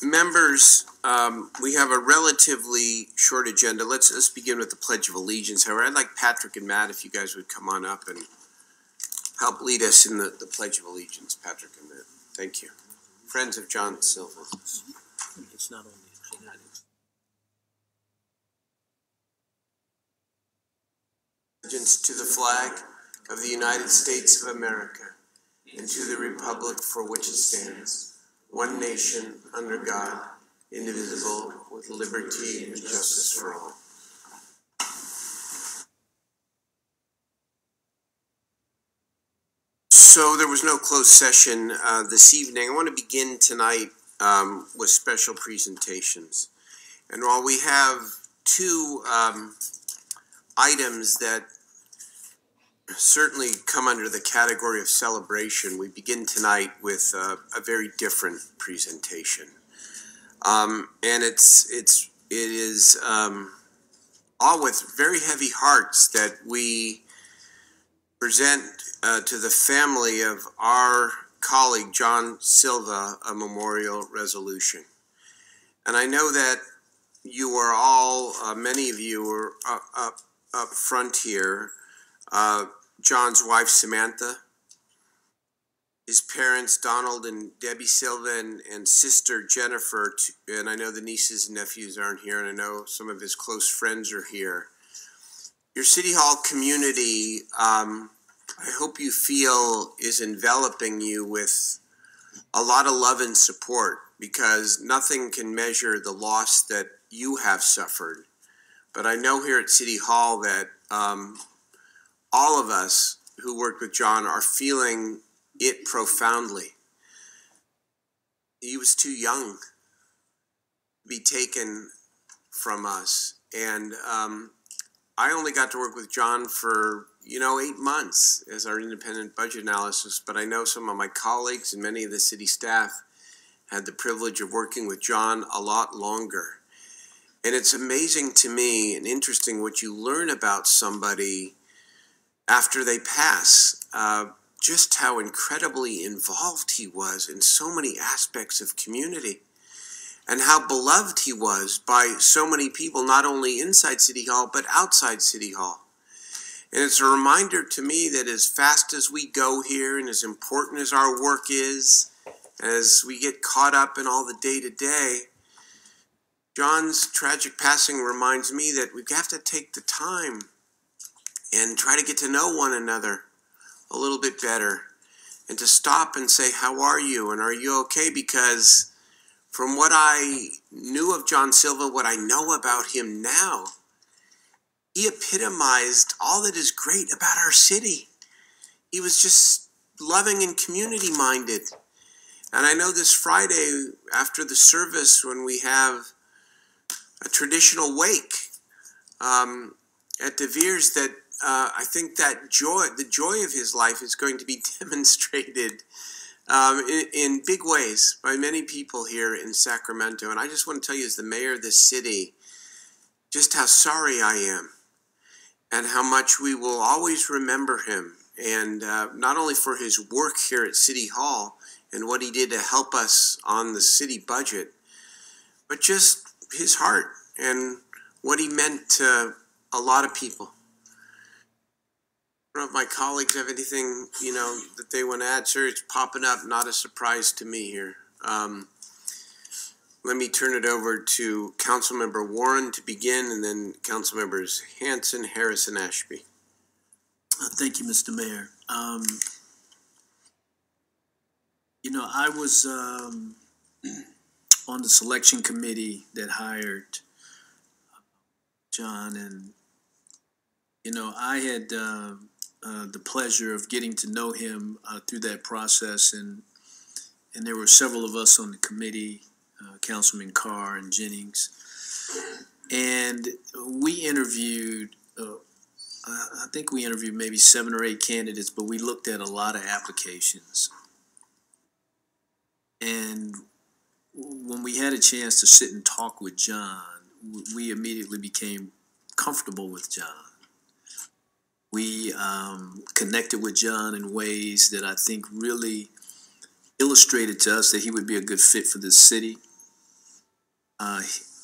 Members, we have a relatively short agenda. Let's begin with the Pledge of Allegiance. However, I'd like Patrick and Matt, if you guys would come on up and help lead us in the Pledge of Allegiance. Patrick and Matt, thank you. Friends of John Silva. It's not on the agenda. Allegiance to the flag of the United States of America and to the republic for which it stands, one nation, under God, indivisible, with liberty and justice for all. So there was no closed session this evening. I want to begin tonight with special presentations. And while we have two items that certainly come under the category of celebration, we begin tonight with a very different presentation. And it is all with very heavy hearts that we present to the family of our colleague John Silva a memorial resolution. And I know that you are all, many of you are up front here. John's wife Samantha, his parents Donald and Debbie Silva, and sister Jennifer, and I know the nieces and nephews aren't here, and I know some of his close friends are here. Your City Hall community, I hope you feel, is enveloping you with a lot of love and support, because nothing can measure the loss that you have suffered. But I know here at City Hall that all of us who worked with John are feeling it profoundly. He was too young to be taken from us. And I only got to work with John for, 8 months as our independent budget analysis, but I know some of my colleagues and many of the city staff had the privilege of working with John a lot longer. And it's amazing to me and interesting what you learn about somebody after they pass, just how incredibly involved he was in so many aspects of community, and how beloved he was by so many people, not only inside City Hall, but outside City Hall. And it's a reminder to me that as fast as we go here, and as important as our work is, as we get caught up in all the day-to-day, John's tragic passing reminds me that we have to take the time and try to get to know one another a little bit better, and to stop and say, how are you, and are you okay? Because from what I knew of John Silva, what I know about him now, he epitomized all that is great about our city. He was just loving and community-minded. And I know this Friday, after the service, when we have a traditional wake at De Vere's, that I think that the joy of his life is going to be demonstrated in big ways by many people here in Sacramento. And I just want to tell you, as the mayor of this city, just how sorry I am and how much we will always remember him. And not only for his work here at City Hall and what he did to help us on the city budget, but just his heart and what he meant to a lot of people. I don't know if my colleagues have anything, that they want to add. Sir, it's popping up, not a surprise to me here. Let me turn it over to Councilmember Warren to begin, and then Councilmembers Hanson, Harris, and Ashby. Thank you, Mr. Mayor. I was on the selection committee that hired John, and I had the pleasure of getting to know him through that process, and there were several of us on the committee, Councilman Carr and Jennings, and we interviewed, I think we interviewed maybe 7 or 8 candidates, but we looked at a lot of applications. And when we had a chance to sit and talk with John, we immediately became comfortable with John. We connected with John in ways that I think really illustrated to us that he would be a good fit for this city.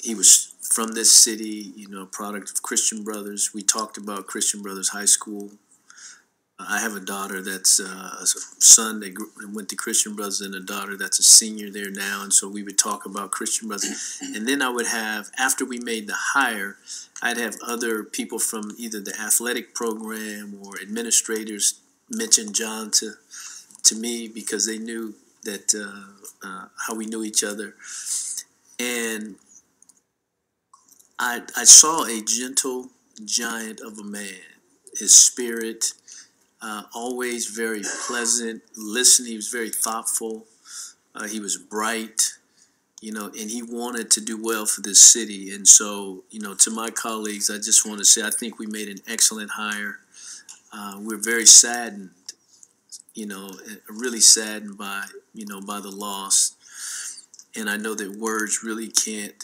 He was from this city, you know, product of Christian Brothers. We talked about Christian Brothers High School. I have a daughter that's a son that went to Christian Brothers and a daughter that's a senior there now. And so we would talk about Christian Brothers. And then I would have, after we made the hire, I'd have other people from either the athletic program or administrators mention John to me because they knew that how we knew each other. And I saw a gentle giant of a man. His spirit, always very pleasant, listening. He was very thoughtful. He was bright, you know, and he wanted to do well for this city. And so, you know, to my colleagues, I just want to say I think we made an excellent hire. We're very saddened, you know, really saddened by, you know, by the loss. And I know that words really can't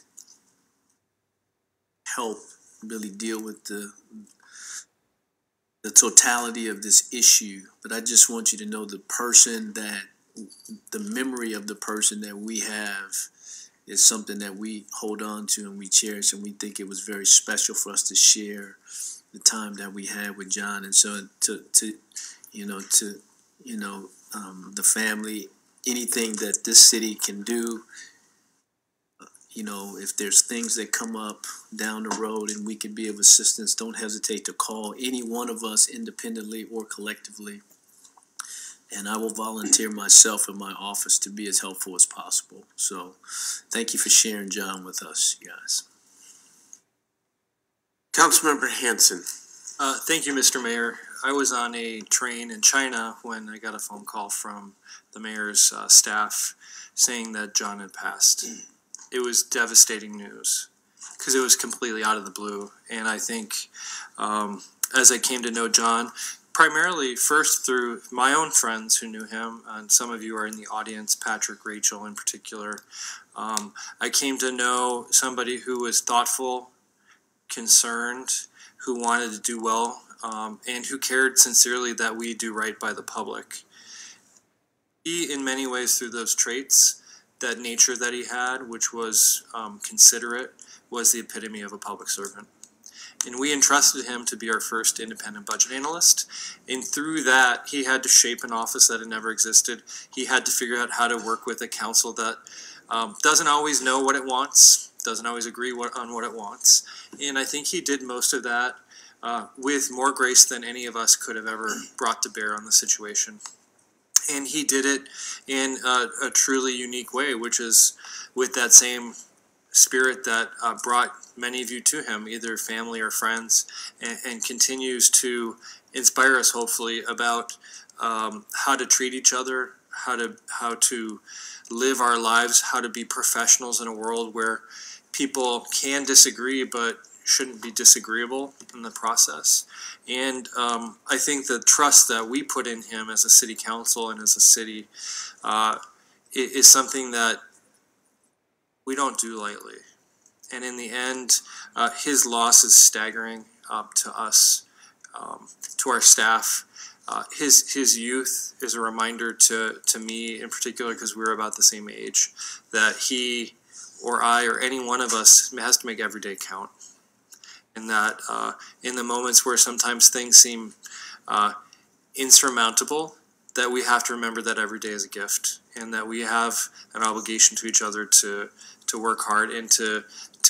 help really deal with the totality of this issue, but I just want you to know the memory of the person that we have is something that we hold on to and we cherish, and we think it was very special for us to share the time that we had with John. And so the family, anything that this city can do, you know, if there's things that come up down the road and we can be of assistance, don't hesitate to call any one of us independently or collectively. And I will volunteer myself in my office to be as helpful as possible. So thank you for sharing John with us, you guys. Councilmember Hanson. Thank you, Mr. Mayor. I was on a train in China when I got a phone call from the mayor's staff saying that John had passed. It was devastating news because it was completely out of the blue. And I think as I came to know John, primarily first through my own friends who knew him, and some of you are in the audience, Patrick, Rachel in particular, I came to know somebody who was thoughtful, concerned, who wanted to do well, and who cared sincerely that we do right by the public. He, in many ways, through those traits, that nature that he had, which was considerate, was the epitome of a public servant. And we entrusted him to be our first independent budget analyst. And through that, he had to shape an office that had never existed. He had to figure out how to work with a council that doesn't always know what it wants, doesn't always agree on what it wants. And I think he did most of that with more grace than any of us could have ever brought to bear on the situation. And he did it in a truly unique way, which is with that same spirit that brought many of you to him, either family or friends, and continues to inspire us, hopefully, about how to treat each other, how to live our lives, how to be professionals in a world where people can disagree but shouldn't be disagreeable in the process. And I think the trust that we put in him as a city council and as a city is something that we don't do lightly. And in the end, his loss is staggering to us, to our staff. His youth is a reminder to me in particular, because we're about the same age, that he or I or any one of us has to make every day count. And that in the moments where sometimes things seem insurmountable, that we have to remember that every day is a gift, and that we have an obligation to each other to work hard and to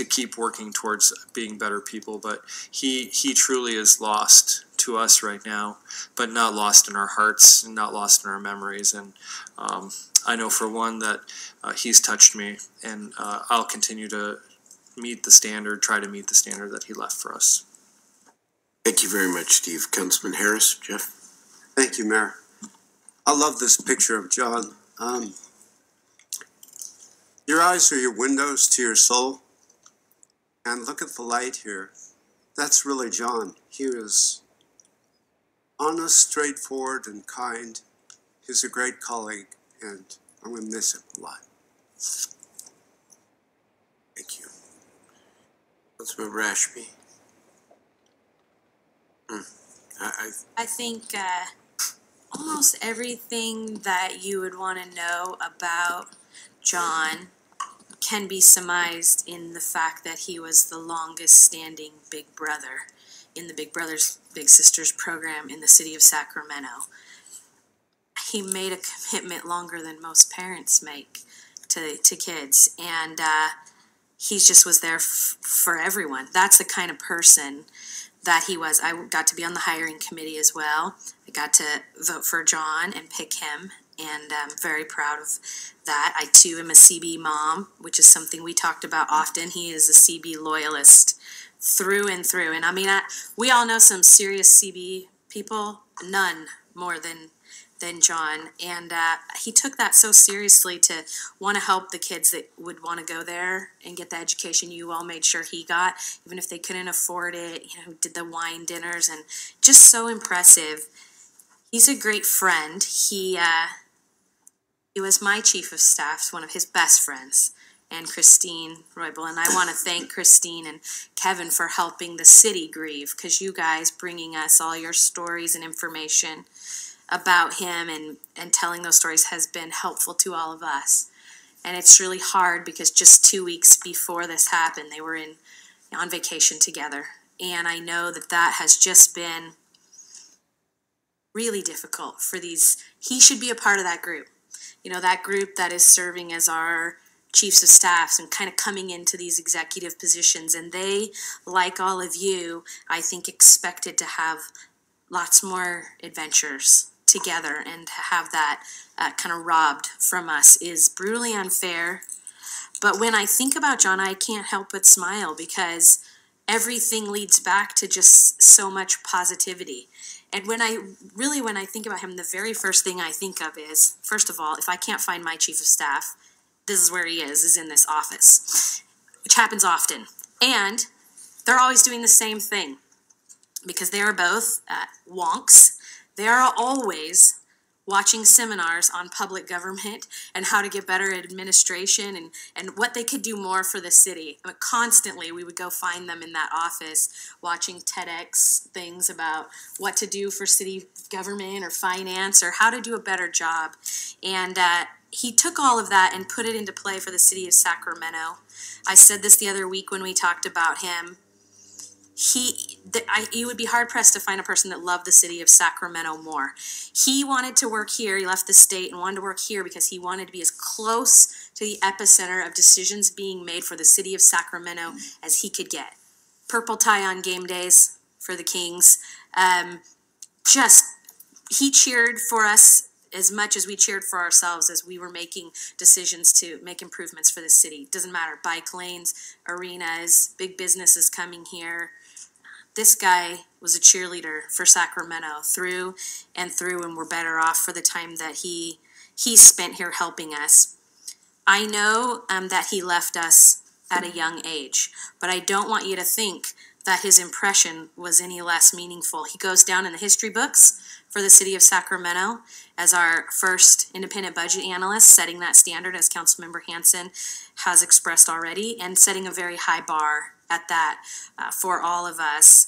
keep working towards being better people. But he truly is lost to us right now, but not lost in our hearts and not lost in our memories. And I know for one that he's touched me, and I'll continue to meet the standard, try to meet the standard that he left for us. Thank you very much, Steve. Councilman Harris, Jeff. Thank you, Mayor. I love this picture of John. Your eyes are your windows to your soul. And look at the light here. That's really John. He was honest, straightforward, and kind. He's a great colleague, and I'm going to miss him a lot. Thank you. Councilmember Ashby. I think almost everything that you would want to know about John can be surmised in the fact that he was the longest standing Big Brother in the Big Brothers Big Sisters program in the city of Sacramento. He made a commitment longer than most parents make to kids, and he just was there for everyone. That's the kind of person that he was. I got to be on the hiring committee as well. I got to vote for John and pick him, and I'm very proud of that. I too am a CB mom, which is something we talked about often. He is a CB loyalist through and through. And I mean, we all know some serious CB people, none more than John. And he took that so seriously to want to help the kids that would want to go there and get the education you all made sure he got, even if they couldn't afford it. You know, did the wine dinners, and just so impressive. He's a great friend. He was my chief of staff, one of his best friends, and Christine Roybal. And I want to thank Christine and Kevin for helping the city grieve, because you guys bringing us all your stories and information about him and telling those stories has been helpful to all of us. And it's really hard because just 2 weeks before this happened, they were on vacation together. And I know that has just been really difficult for these. He should be a part of that group. You know, that group that is serving as our chiefs of staffs and kind of coming into these executive positions. And they, like all of you, I think expected to have lots more adventures together, and to have that kind of robbed from us is brutally unfair. But when I think about John, I can't help but smile, because everything leads back to just so much positivity. And when I think about him, the very first thing I think of is, first of all, if I can't find my chief of staff, this is where he is in this office, which happens often. And they're always doing the same thing, because they are both wonks. They are always watching seminars on public government and how to get better at administration and what they could do more for the city. I mean, constantly we would go find them in that office watching TEDx things about what to do for city government or finance or how to do a better job. And he took all of that and put it into play for the city of Sacramento. I said this the other week when we talked about him. You would be hard-pressed to find a person that loved the city of Sacramento more. He wanted to work here. He left the state and wanted to work here because he wanted to be as close to the epicenter of decisions being made for the city of Sacramento as he could get. Purple tie on game days for the Kings. He cheered for us as much as we cheered for ourselves as we were making decisions to make improvements for the city. Doesn't matter, bike lanes, arenas, big businesses coming here. This guy was a cheerleader for Sacramento through and through, and we're better off for the time that he spent here helping us. I know that he left us at a young age, but I don't want you to think that his impression was any less meaningful. He goes down in the history books for the city of Sacramento as our first independent budget analyst, setting that standard, as Councilmember Hansen has expressed already, and setting a very high bar at that for all of us.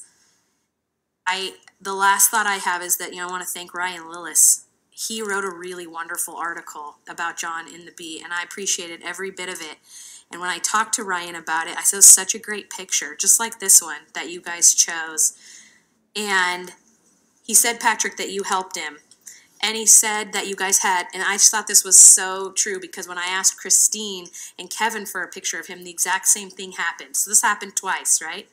The last thought I have is that, I want to thank Ryan Lillis. He wrote a really wonderful article about John in the Bee, and I appreciated every bit of it. And when I talked to Ryan about it, I saw such a great picture, just like this one that you guys chose. And he said, Patrick, that you helped him. And he said that you guys had, and I just thought this was so true, because when I asked Christine and Kevin for a picture of him, the exact same thing happened. So this happened twice, right?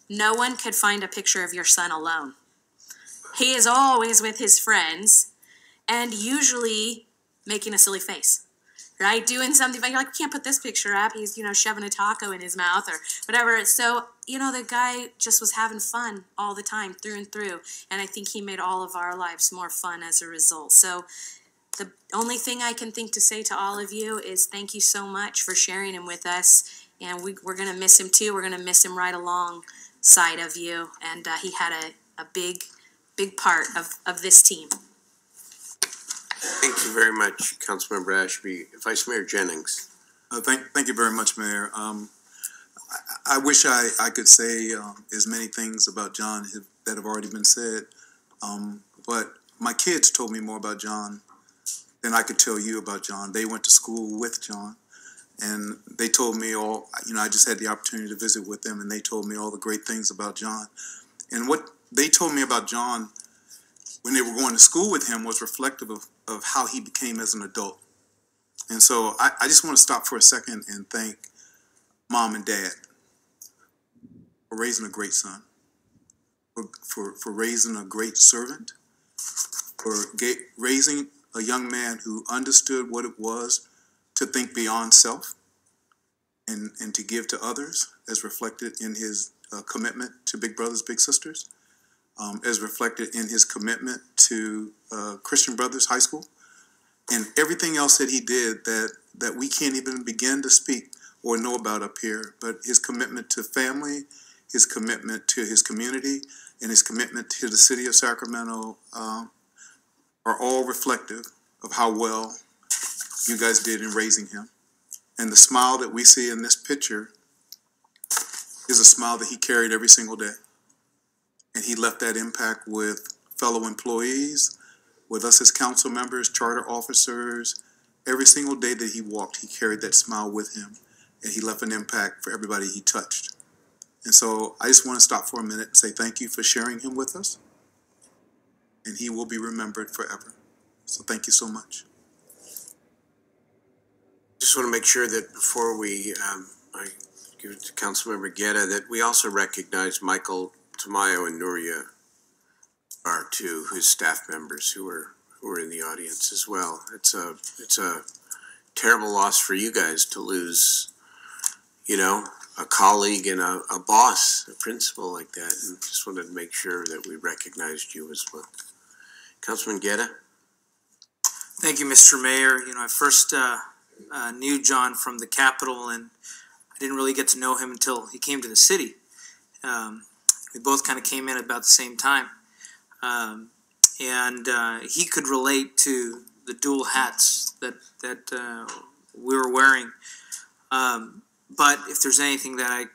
No one could find a picture of your son alone. He is always with his friends and usually making a silly face, right? Doing something, but you're like, we can't put this picture up. He's, shoving a taco in his mouth or whatever. So, the guy just was having fun all the time, through and through. And I think he made all of our lives more fun as a result. So the only thing I can think to say to all of you is thank you so much for sharing him with us. And we're going to miss him too. We're going to miss him right alongside of you. And he had a big part of this team. Thank you very much, Councilmember Ashby. Vice Mayor Jennings. Thank you very much, Mayor. I wish I could say as many things about John that have already been said, but my kids told me more about John than I could tell you about John. They went to school with John, and they told me all, I just had the opportunity to visit with them, and they told me all the great things about John. And what they told me about John when they were going to school with him was reflective of how he became as an adult. And so I just want to stop for a second and thank Mom and Dad for raising a great son, for raising a great servant, for raising a young man who understood what it was to think beyond self and to give to others, as reflected in his commitment to Big Brothers Big Sisters, as reflected in his commitment to Christian Brothers High School, and everything else that he did that we can't even begin to speak or know about up here. But his commitment to family, his commitment to his community, and his commitment to the city of Sacramento are all reflective of how well you guys did in raising him. And the smile that we see in this picture is a smile that he carried every single day. And he left that impact with fellow employees, with us as council members, charter officers. Every single day that he walked, he carried that smile with him, and he left an impact for everybody he touched. And so I just want to stop for a minute and say thank you for sharing him with us, and he will be remembered forever. So thank you so much. Just want to make sure that before I give it to Councilmember Guetta, that we also recognize Michael Tamayo and Nuria are two, his staff members who are in the audience as well. It's a terrible loss for you guys to lose, a colleague and a boss, a principal like that. And just wanted to make sure that we recognized you as well. Councilman Guetta? Thank you, Mr. Mayor. I first knew John from the Capitol, and I didn't really get to know him until he came to the city. We both kind of came in about the same time. And he could relate to the dual hats that we were wearing. But if there's anything that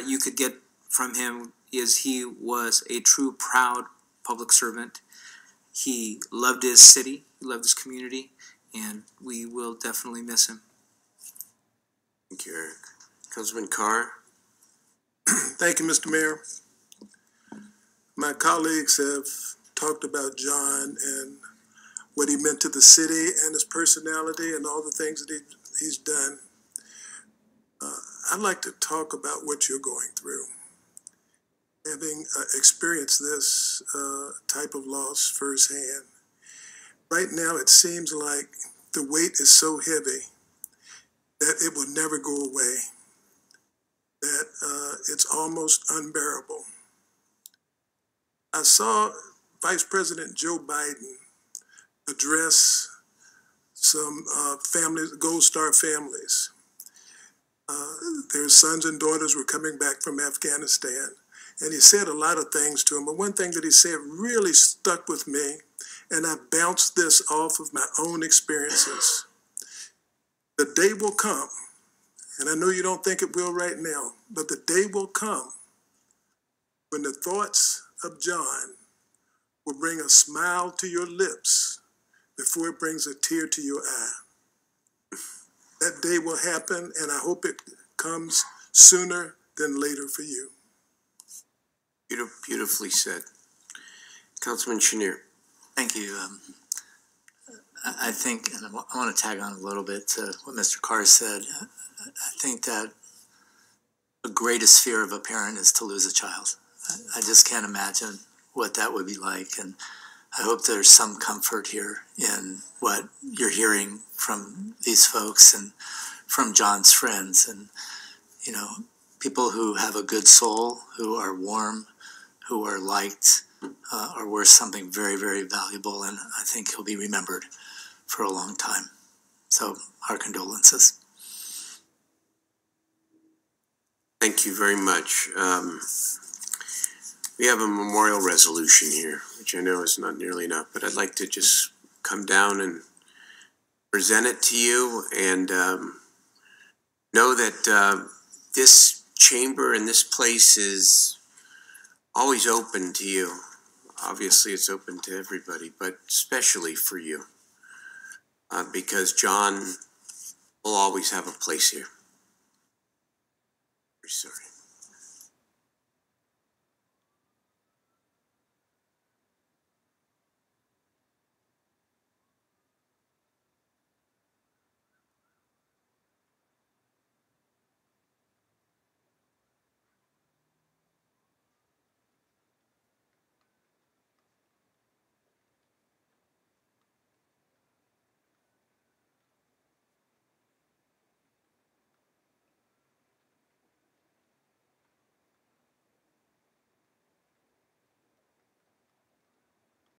you could get from him, is he was a true proud public servant. He loved his city, he loved his community, and we will definitely miss him. Thank you, Eric. Councilman Carr? Thank you, Mr. Mayor. My colleagues have talked about John and what he meant to the city and his personality and all the things that he's done. I'd like to talk about what you're going through. Having experienced this type of loss firsthand, right now it seems like the weight is so heavy that it will never go away, that it's almost unbearable. I saw Vice President Joe Biden address some families, Gold Star families. Their sons and daughters were coming back from Afghanistan, and he said a lot of things to them. But one thing that he said really stuck with me, and I bounced this off of my own experiences. The day will come, and I know you don't think it will right now, but the day will come when the thoughts of John will bring a smile to your lips before it brings a tear to your eye. That day will happen, and I hope it comes sooner than later for you. Beautifully said. Councilman Chenier. Thank you. I think, and I want to tag on a little bit to what Mr. Carr said. I think that the greatest fear of a parent is to lose a child. I just can't imagine what that would be like, and I hope there's some comfort here in what you're hearing from these folks and from John's friends, and people who have a good soul, who are warm, who are liked, are worth something very, very valuable, and I think he'll be remembered for a long time. So our condolences. Thank you very much. We have a memorial resolution here, which I know is not nearly enough, but I'd like to just come down and present it to you, and know that this chamber and this place is always open to you. obviously it's open to everybody, but especially for you. Because John will always have a place here. Very sorry.